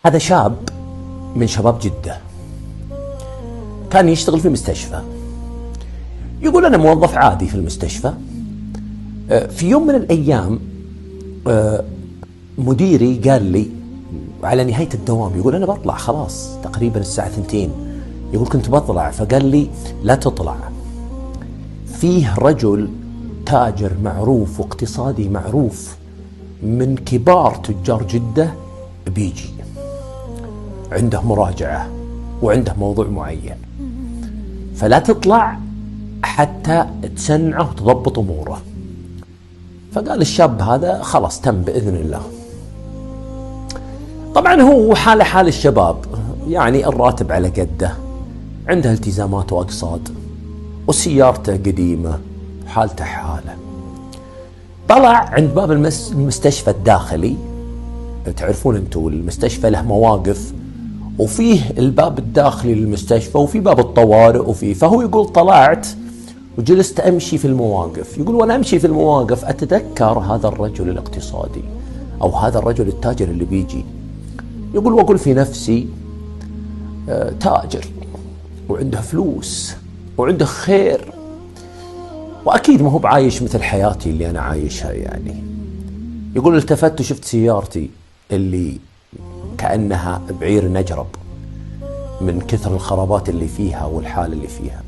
هذا شاب من شباب جدة، كان يشتغل في مستشفى. يقول أنا موظف عادي في المستشفى. في يوم من الأيام مديري قال لي على نهاية الدوام، يقول أنا بطلع خلاص تقريبا الساعة 2، يقول كنت بطلع، فقال لي لا تطلع، فيه رجل تاجر معروف واقتصادي معروف من كبار تجار جدة بيجي، عنده مراجعة وعنده موضوع معين، فلا تطلع حتى تسنعه وتضبط أموره. فقال الشاب هذا خلاص تم بإذن الله. طبعا هو حاله حال الشباب، يعني الراتب على قده، عنده التزامات وأقساط، وسيارته قديمة، حالته حاله. طلع عند باب المستشفى الداخلي. تعرفون انتم المستشفى له مواقف، وفيه الباب الداخلي للمستشفى وفي باب الطوارئ فهو يقول طلعت وجلست أمشي في المواقف. يقول وأنا أمشي في المواقف أتذكر هذا الرجل الاقتصادي أو هذا الرجل التاجر اللي بيجي. يقول وأقول في نفسي تاجر وعنده فلوس وعنده خير، وأكيد ما هو بعايش مثل حياتي اللي أنا عايشها يعني. يقول التفت وشفت سيارتي اللي كأنها بعير نجرب من كثر الخرابات اللي فيها والحال اللي فيها.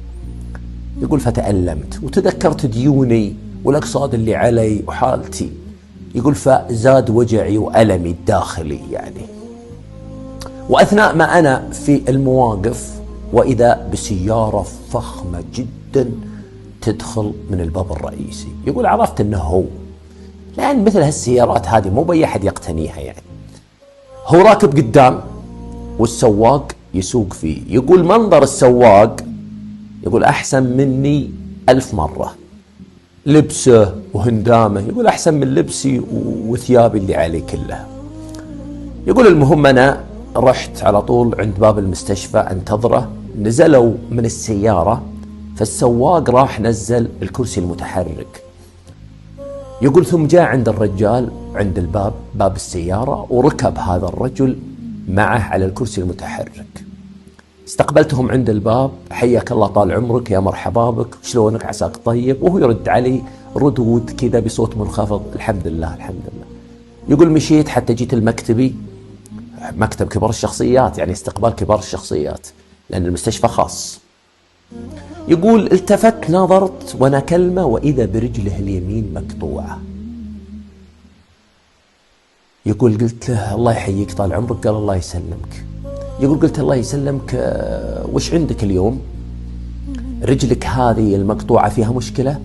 يقول فتألمت وتذكرت ديوني والأقساط اللي علي وحالتي. يقول فزاد وجعي وألمي الداخلي يعني. وأثناء ما أنا في المواقف وإذا بسيارة فخمة جدا تدخل من الباب الرئيسي. يقول عرفت أنه هو، لأن مثل هالسيارات هذه مو بأي أحد يقتنيها يعني. هو راكب قدام والسواق يسوق فيه. يقول منظر السواق يقول أحسن مني 1000 مرة، لبسه وهندامه يقول أحسن من لبسي وثيابي اللي علي كلها. يقول المهم أنا رحت على طول عند باب المستشفى أنتظره. نزلوا من السيارة، فالسواق راح نزل الكرسي المتحرك. يقول ثم جاء عند الرجال عند الباب، باب السيارة، وركب هذا الرجل معه على الكرسي المتحرك. استقبلتهم عند الباب، حياك الله طال عمرك يا مرحبا بك، شلونك عساك طيب، وهو يرد علي ردود كذا بصوت منخفض الحمد لله الحمد لله. يقول مشيت حتى جيت المكتبي، مكتب كبار الشخصيات يعني استقبال كبار الشخصيات لأن المستشفى خاص. يقول التفت نظرت وأنا كلمة وإذا برجله اليمين مقطوعة. يقول قلت له الله يحييك طال عمرك. قال الله يسلمك. يقول قلت الله يسلمك وش عندك اليوم؟ رجلك هذه المقطوعة فيها مشكلة؟